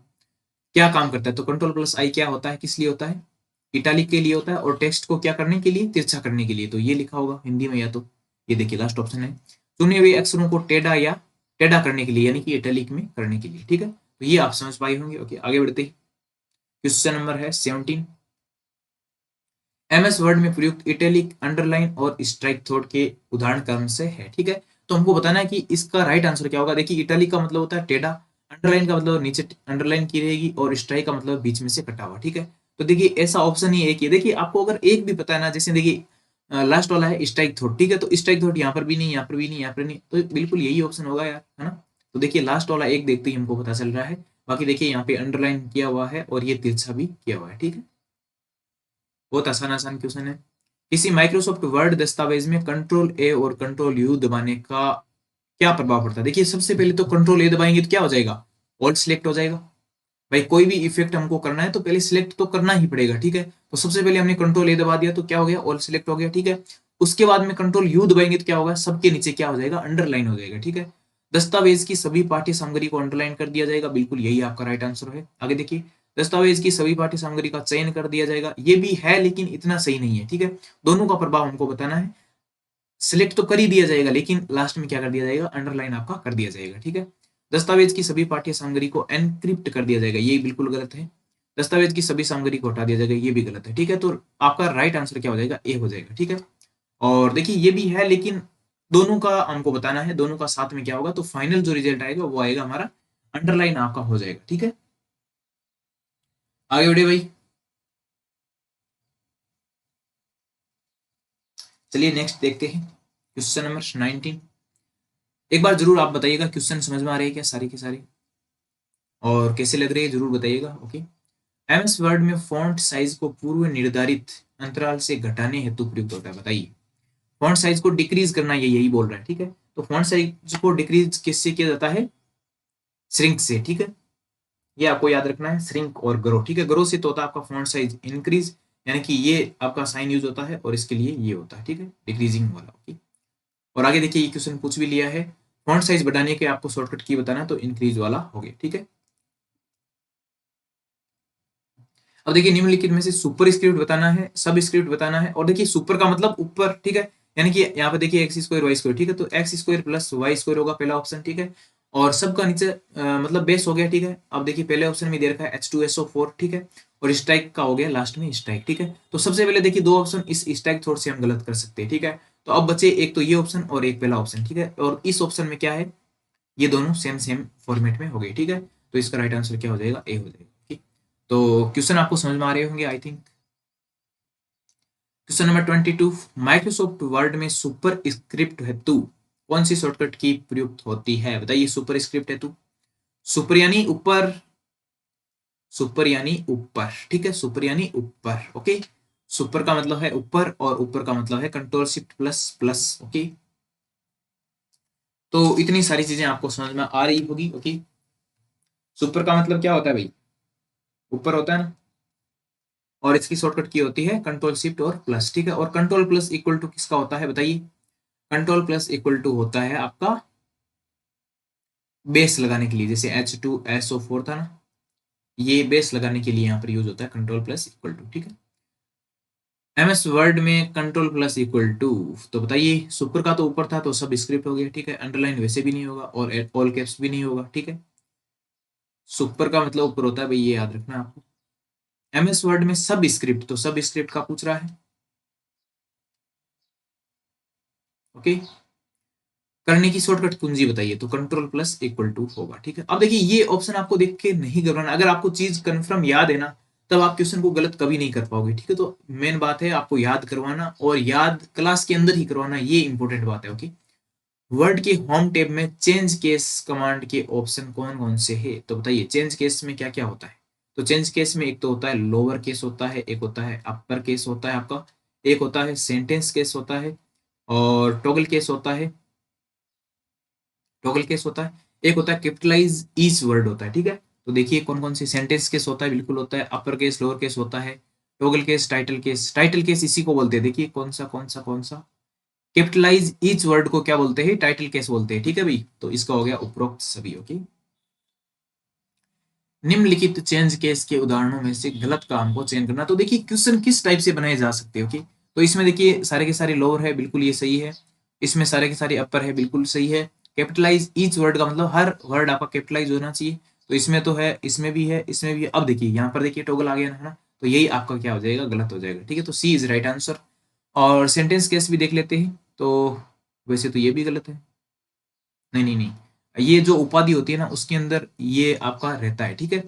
क्या काम करता है? तो कंट्रोल प्लस आई क्या होता है, किस लिए होता है? इटालिक के लिए होता है, और टेक्स्ट को क्या करने के लिए? तिरछा करने के लिए। तो ये लिखा होगा हिंदी में, या तो ये देखिए लास्ट ऑप्शन है, चुने हुए अक्षरों को टेढ़ा या टेढ़ा करने के लिए, यानी कि इटालिक में करने के लिए। ठीक है, तो ये आप समझ पाए होंगे। ओके, आगे बढ़ते हैं। क्वेश्चन नंबर है 17। एमएस वर्ड में प्रयुक्त इटैलिक, अंडरलाइन और स्ट्राइक थ्रोट के उदाहरण क्रम से है। ठीक है, तो हमको बताना है कि इसका राइट आंसर क्या होगा। देखिए इटैलिक का मतलब होता है टेढ़ा, अंडरलाइन का मतलब नीचे अंडरलाइन की रहेगी, और स्ट्राइक का मतलब बीच में से कटा हुआ। ठीक है, तो देखिए ऐसा ऑप्शन ही एक ही है। देखिए आपको अगर एक भी पता है ना, जैसे देखिए लास्ट वाला है स्ट्राइक थ्रोट। ठीक है, तो स्ट्राइक थ्रोट यहाँ पर भी नहीं, यहाँ पर भी नहीं, यहाँ पर नहीं, तो बिल्कुल यही ऑप्शन होगा यार, है ना। तो देखिए लास्ट वाला एक देखते ही हमको पता चल रहा है। बाकी देखिए यहाँ पे अंडरलाइन किया हुआ है और ये तिरछा भी किया हुआ है। ठीक है, बहुत आसान आसान क्वेश्चन है। किसी माइक्रोसॉफ्ट वर्ड दस्तावेज में कंट्रोल ए और कंट्रोल यू दबाने का क्या प्रभाव पड़ता है? देखिए सबसे पहले तो कंट्रोल ए दबाएंगे तो क्या हो जाएगा? ऑल सिलेक्ट हो जाएगा। भाई कोई भी इफेक्ट हमको करना है तो पहले सिलेक्ट तो करना ही पड़ेगा। ठीक है, तो सबसे पहले हमने कंट्रोल ए दबा दिया तो क्या हो गया? ऑल सिलेक्ट हो गया। ठीक है, उसके बाद में कंट्रोल यू दबाएंगे तो क्या होगा? सबके नीचे क्या हो जाएगा? अंडरलाइन हो जाएगा। ठीक है, दस्तावेज की सभी पाठ्य सामग्री को अंडरलाइन कर दिया जाएगा। बिल्कुल यही आपका राइट आंसर है। आगे देखिए, दस्तावेज की सभी पाठ्य सामग्री का चयन कर दिया जाएगा। ये भी है लेकिन इतना सही नहीं है। ठीक है, दोनों का प्रभाव हमको बताना है। सिलेक्ट तो कर ही दिया जाएगा लेकिन लास्ट में क्या कर दिया जाएगा? अंडरलाइन आपका कर दिया जाएगा। ठीक है, दस्तावेज की सभी पाठ्य सामग्री को एनक्रिप्ट कर दिया जाएगा, ये बिल्कुल गलत है। दस्तावेज की सभी सामग्री को हटा दिया जाएगा, ये भी गलत है। ठीक है, तो आपका राइट आंसर क्या हो जाएगा, ए हो जाएगा। ठीक है, और देखिए ये भी है, लेकिन दोनों का हमको बताना है, दोनों का साथ में क्या होगा, तो फाइनल जो रिजल्ट आएगा वो आएगा हमारा अंडरलाइन आपका हो जाएगा। ठीक है, आगे बढ़े भाई। चलिए नेक्स्ट देखते हैं क्वेश्चन नंबर 19। एक बार जरूर आप बताइएगा क्वेश्चन समझ में आ रही है क्या सारी की सारी, और कैसे लग रही है जरूर बताइएगा। ओके, एमएस वर्ड में फॉन्ट साइज को पूर्व निर्धारित अंतराल से घटाने हेतु प्रयुक्त होता है, बताइए। फॉन्ट साइज को डिक्रीज करना, ये यही बोल रहा है। ठीक है, तो फॉन्ट साइज को डिक्रीज किससे किया जाता है, श्रिंक से। ठीक है, ये आपको याद रखना है, श्रिंक और ग्रो। ठीक है, ग्रो से तो होता है आपका फॉन्ट साइज इंक्रीज, यानी कि ये आपका साइन यूज होता है, और इसके लिए ये होता है। ठीक है, डिक्रीजिंग वाला। ओके, और आगे देखिए ये क्वेश्चन पूछ भी लिया है, फॉन्ट साइज बढ़ाने के आपको शॉर्टकट की बताना, तो इंक्रीज वाला हो गया। ठीक है, अब देखिए निम्नलिखित में से सुपर स्क्रिप्ट बताना है, सब स्क्रिप्ट बताना है, और देखिए सुपर का मतलब ऊपर। ठीक है, यानी कि यहाँ पे देखिए एक्स स्क्वायर वाई स्क्वायर। ठीक है, तो x square plus y square होगा पहला ऑप्शन। ठीक है, और सबका नीचे मतलब बेस हो गया। ठीक है, अब देखिए पहले ऑप्शन में दे रखा है H2SO4। ठीक है, और स्ट्राइक का हो गया लास्ट में स्ट्राइक। ठीक है, तो सबसे पहले देखिए दो ऑप्शन इस स्ट्राइक थोड़े से हम गलत कर सकते हैं। ठीक है, तो अब बचे एक तो ये ऑप्शन और एक पहला ऑप्शन। ठीक है, और इस ऑप्शन में क्या है, ये दोनों सेम सेम फॉर्मेट में हो गए। ठीक है, तो इसका राइट आंसर क्या हो जाएगा, ए हो जाएगा। ठीक, तो क्वेश्चन आपको समझ में आ रहे होंगे I think. Question number 22, Microsoft word में सुपर स्क्रिप्ट हेतु कौन सी शॉर्टकट की प्रयुक्त होती है, बताइए। सुपर स्क्रिप्ट हेतु, सुपर यानी ऊपर, सुपर यानी ऊपर। ठीक है, सुपर यानी ऊपर। ओके, सुपर का मतलब है ऊपर, और ऊपर का मतलब है control shift plus plus. Okay, तो इतनी सारी चीजें आपको समझ में आ रही होगी। ओके, सुपर का मतलब क्या होता है भाई, ऊपर होता है ना, और इसकी शॉर्टकट की होती है कंट्रोल शिफ्ट और प्लस। ठीक है, और कंट्रोल प्लस इक्वल टू किसका होता है, बताइए। कंट्रोल प्लस इक्वल टू होता है आपका बेस लगाने के लिए, जैसे H2SO4 था ना, ये बेस लगाने के लिए यहाँ पर यूज होता है कंट्रोल प्लस इक्वल टू। ठीक है, एमएस वर्ड में कंट्रोल प्लस इक्वल टू, तो बताइए सुपर का तो ऊपर था तो सब स्क्रिप्ट हो गया। ठीक है, अंडरलाइन वैसे भी नहीं होगा, और ऑल कैप्स भी नहीं होगा। ठीक है, सुपर का मतलब ऊपर होता है भाई, ये याद रखना आपको। एमएस वर्ड में सब स्क्रिप्ट, तो सब स्क्रिप्ट का पूछ रहा है। ओके, करने की शॉर्टकट कुंजी बताइए, तो कंट्रोल प्लस इक्वल टू होगा। ठीक है, अब देखिए ये ऑप्शन आपको देख के नहीं घबराना, अगर आपको चीज कंफर्म याद है ना, तब आप क्वेश्चन को गलत कभी नहीं कर पाओगे। ठीक है, तो मेन बात है आपको याद करवाना, और याद क्लास के अंदर ही करवाना, ये इंपॉर्टेंट बात है। ओके, वर्ड के होम टैब में चेंज केस कमांड के ऑप्शन कौन कौन से है, तो बताइए चेंज केस में क्या क्या होता है। तो चेंज केस में एक तो होता है लोअर केस होता है, एक होता है अपर केस होता है आपका, एक होता है सेंटेंस केस होता है, और टॉगल केस होता है, टॉगल केस होता है, एक होता है कैपिटलाइज ईच वर्ड होता है। ठीक है, तो देखिए कौन कौन से सेंटेंस केस होता है, बिल्कुल होता है, अपर केस लोअर केस होता है, toggle case, title case. Title case इसी को बोलते हैं, देखिए कौन सा कौन सा कौन सा, कैपिटलाइज ईच वर्ड को क्या बोलते हैं, टाइटल केस बोलते हैं। ठीक है भाई, तो इसका हो गया उपरोक्त सभी। ओके, निम्नलिखित चेंज केस के उदाहरणों में से गलत काम को चयन करना, तो देखिए क्वेश्चन किस टाइप से बनाए जा सकते हैं। ओके, तो इसमें देखिए सारे के सारे लोअर है, बिल्कुल ये सही है। इसमें सारे के सारे अपर है, बिल्कुल सही है। कैपिटलाइज ईच वर्ड का मतलब हर वर्ड आपका कैपिटलाइज होना चाहिए, तो इसमें तो है, इसमें भी है, इसमें भी है। अब देखिए यहाँ पर देखिए टॉगल आ गया ना, तो यही आपका क्या हो जाएगा, गलत हो जाएगा। ठीक है, तो सी इज राइट आंसर। और सेंटेंस केस भी देख लेते हैं, तो वैसे तो ये भी गलत है, नहीं नहीं नहीं, ये जो उपाधि होती है ना उसके अंदर ये आपका रहता है। ठीक है,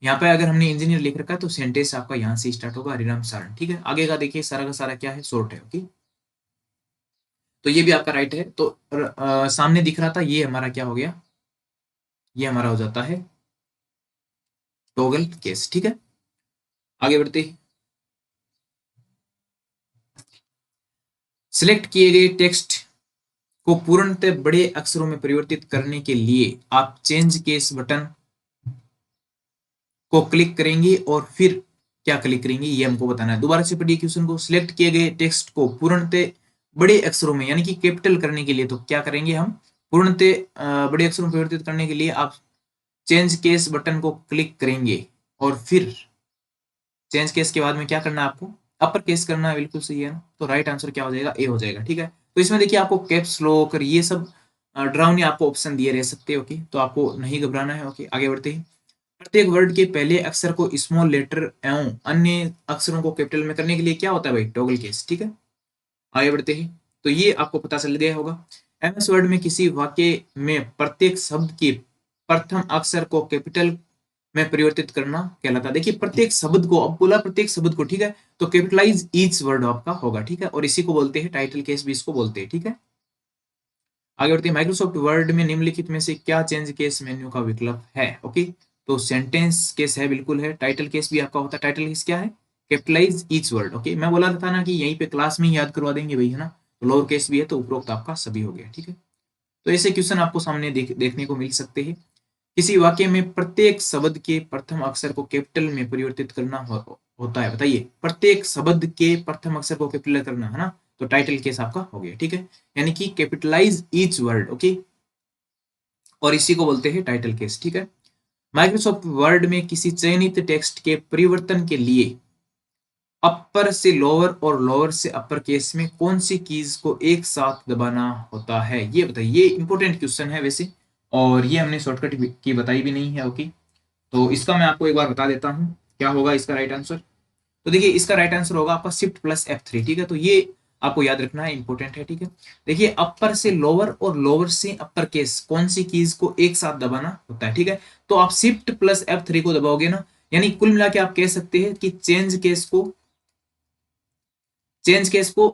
यहाँ पे अगर हमने इंजीनियर लिख रखा है तो सेंटेंस आपका यहाँ से स्टार्ट होगा, हरिराम सारण। ठीक है, आगे का देखिए सारा का सारा क्या है, शॉर्ट है। ओके, तो ये भी आपका राइट है। तो सामने दिख रहा था, ये हमारा क्या हो गया, ये हमारा हो जाता है टॉगल केस। ठीक है, आगे बढ़ते हैं। सिलेक्ट किए गए टेक्स्ट को पूर्णतः बड़े अक्षरों में परिवर्तित करने के लिए आप चेंज केस बटन को क्लिक करेंगे, और फिर क्या क्लिक करेंगे ये हमको बताना है। दोबारा से पढ़िए क्वेश्चन को, सिलेक्ट किए गए टेक्स्ट को पूर्णतः बड़े अक्षरों में यानी कि कैपिटल करने के लिए तो क्या करेंगे हम, पूर्णतः बड़े अक्षरों में परिवर्तित करने के लिए आप चेंज केस बटन को क्लिक करेंगे, और फिर चेंज केस के बाद में क्या करना है आपको, अपर केस करना है, बिल्कुल सही है ना, तो राइट आंसर क्या हो जाएगा, ए हो जाएगा। ठीक है, तो इसमें देखिए आपको कैप्स लॉक और ये सब डरावनी आपको ऑप्शन दिए रह सकते हैं। ओके, तो आपको नहीं घबराना है। ओके, आगे बढ़ते हैं। प्रत्येक वर्ड के पहले अक्षर को स्मॉल लेटर एवं अन्य अक्षरों को कैपिटल में करने के लिए क्या होता है भाई? Toggle case. ठीक है, आगे बढ़ते हैं। तो ये आपको पता चल गया होगा। एमएस वर्ड में किसी वाक्य में प्रत्येक शब्द के प्रथम अक्षर को कैपिटल में परिवर्तित करना कहलाता है। देखिए प्रत्येक शब्द को, अब बोला प्रत्येक शब्द को, ठीक है, तो कैपिटलाइज ईच वर्ड आपका होगा। ठीक है, और इसी को बोलते हैं टाइटल केस भी इसको बोलते हैं। ठीक है, आगे बढ़ते हैं। माइक्रोसॉफ्ट वर्ड में निम्नलिखित में से क्या चेंज केस मेन्यू का विकल्प है? ओके, तो सेंटेंस केस है, बिल्कुल है। टाइटल केस भी आपका होता है। टाइटल केस क्या है? Capitalise each word. ओके, मैं बोला था ना कि यहीं पे क्लास में ही याद करवा देंगे भाई, है ना। तो लोअर केस भी है, तो उपरोक्त आपका सभी हो गया। ठीक है, तो ऐसे क्वेश्चन आपको सामने देखने को मिल सकते हैं। किसी वाक्य में प्रत्येक शब्द के प्रथम अक्षर को कैपिटल में परिवर्तित करना होता है। बताइए, प्रत्येक शब्द के प्रथम अक्षर को कैपिटल करना, है ना। तो टाइटल केस आपका हो गया। ठीक है, यानी कि कैपिटलाइज ईच वर्ड। ओके, और इसी को बोलते हैं टाइटल केस। ठीक है, माइक्रोसॉफ्ट वर्ड में किसी चयनित टेक्स्ट के परिवर्तन के लिए अपर से लोअर और लोअर से अपर केस में कौन सी कीज को एक साथ दबाना होता है? ये बताइए, ये इंपॉर्टेंट क्वेश्चन है वैसे, और ये हमने शॉर्टकट की बताई भी नहीं है। ओके, तो इसका मैं आपको एक बार बता देता हूँ क्या होगा इसका राइट आंसर। तो देखिए इसका राइट आंसर होगा आपका शिफ्ट प्लस F3। ठीक है, तो ये आपको याद रखना है, इंपॉर्टेंट है। ठीक है, देखिए अपर से लोअर और लोअर से अपर केस कौन सी कीज को एक साथ दबाना होता है? ठीक है, तो आप शिफ्ट प्लस F3 को दबाओगे ना, यानी कुल मिला के आप कह सकते हैं कि चेंज केस को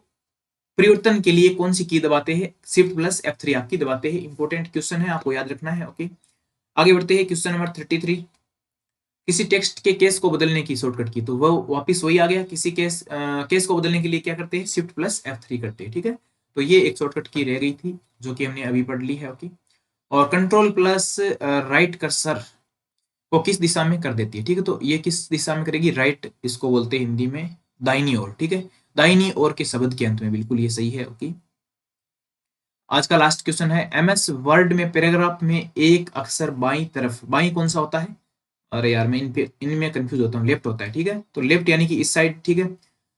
परिवर्तन के लिए कौन सी की दबाते हैं? शिफ्ट प्लस F3 आपकी दबाते हैं। इंपॉर्टेंट क्वेश्चन है, आपको याद रखना है। ओके, आगे बढ़ते हैं। क्वेश्चन नंबर 33, किसी टेक्स्ट के केस को बदलने की शॉर्टकट की, तो वो वापिस वही आ गया। किसी केस को बदलने के लिए क्या करते हैं? शिफ्ट प्लस F3 करते हैं। ठीक है, तो ये एक शॉर्टकट की रह गई थी जो कि हमने अभी पढ़ ली है। ओके, और कंट्रोल प्लस राइट कर्सर को किस दिशा में कर देती है? ठीक है, तो ये किस दिशा में करेगी? राइट, इसको बोलते हैं हिंदी में दाहिनी ओर। ठीक है, दाहिनी ओर के शब्द के अंत में, बिल्कुल ये सही है। ओके, आज का लास्ट क्वेश्चन है। एमएस वर्ड में पैराग्राफ में एक अक्षर बाई तरफ, बाई कौन सा होता है? अरे यार, मैं इनमें कंफ्यूज होता हूँ। लेफ्ट होता है। ठीक है, तो लेफ्ट यानी कि इस साइड। ठीक है,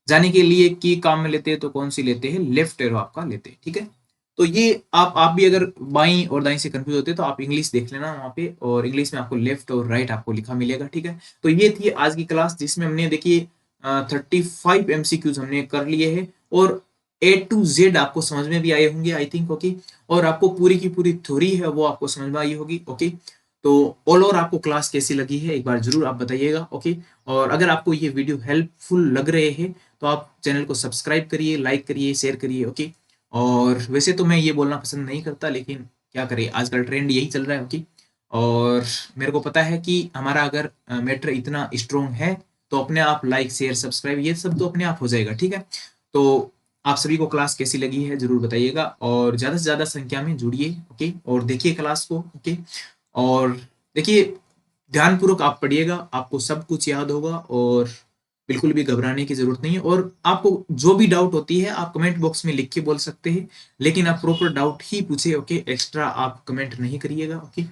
जाने के लिए की काम में लेते हैं तो कौन सी लेते हैं? लेफ्ट एरो आपका लेते हैं। ठीक है, तो ये आप भी अगर बाई और दाई से कंफ्यूज होते हैं तो आप इंग्लिश देख लेना वहाँ पे, और इंग्लिश में आपको लेफ्ट और राइट आपको लिखा मिलेगा। ठीक है, तो ये थी आज की क्लास जिसमें हमने देखिए 35 MCQs हमने कर लिए हैं, और A to Z आपको समझ में भी आए होंगे आई थिंक। ओके, और आपको पूरी की पूरी थ्योरी है वो आपको समझ में आई होगी। ओके, तो ऑल ओवर आपको क्लास कैसी लगी है एक बार जरूर आप बताइएगा। ओके, और अगर आपको ये वीडियो हेल्पफुल लग रहे हैं तो आप चैनल को सब्सक्राइब करिए, लाइक करिए, शेयर करिए। ओके, और वैसे तो मैं ये बोलना पसंद नहीं करता, लेकिन क्या करें, आजकल ट्रेंड यही चल रहा है। ओके, और मेरे को पता है कि हमारा अगर मैटर इतना स्ट्रोंग है तो अपने आप लाइक शेयर सब्सक्राइब ये सब तो अपने आप हो जाएगा। ठीक है, तो आप सभी को क्लास कैसी लगी है जरूर बताइएगा, और ज़्यादा से ज़्यादा संख्या में जुड़िए। ओके, और देखिए क्लास को। ओके, और देखिए ध्यानपूर्वक आप पढ़िएगा, आपको सब कुछ याद होगा, और बिल्कुल भी घबराने की जरूरत नहीं है। और आपको जो भी डाउट होती है आप कमेंट बॉक्स में लिख के बोल सकते हैं, लेकिन आप प्रॉपर डाउट ही पूछे। ओके, एक्स्ट्रा आप कमेंट नहीं करिएगा। ओके,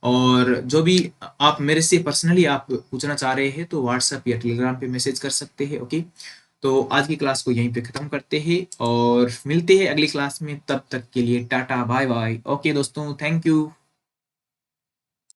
और जो भी आप मेरे से पर्सनली आप पूछना चाह रहे हैं तो व्हाट्सएप या टेलीग्राम पे मैसेज कर सकते हैं। ओके, तो आज की क्लास को यहीं पे खत्म करते हैं और मिलते हैं अगली क्लास में। तब तक के लिए टाटा बाय बाय। ओके दोस्तों, थैंक यू।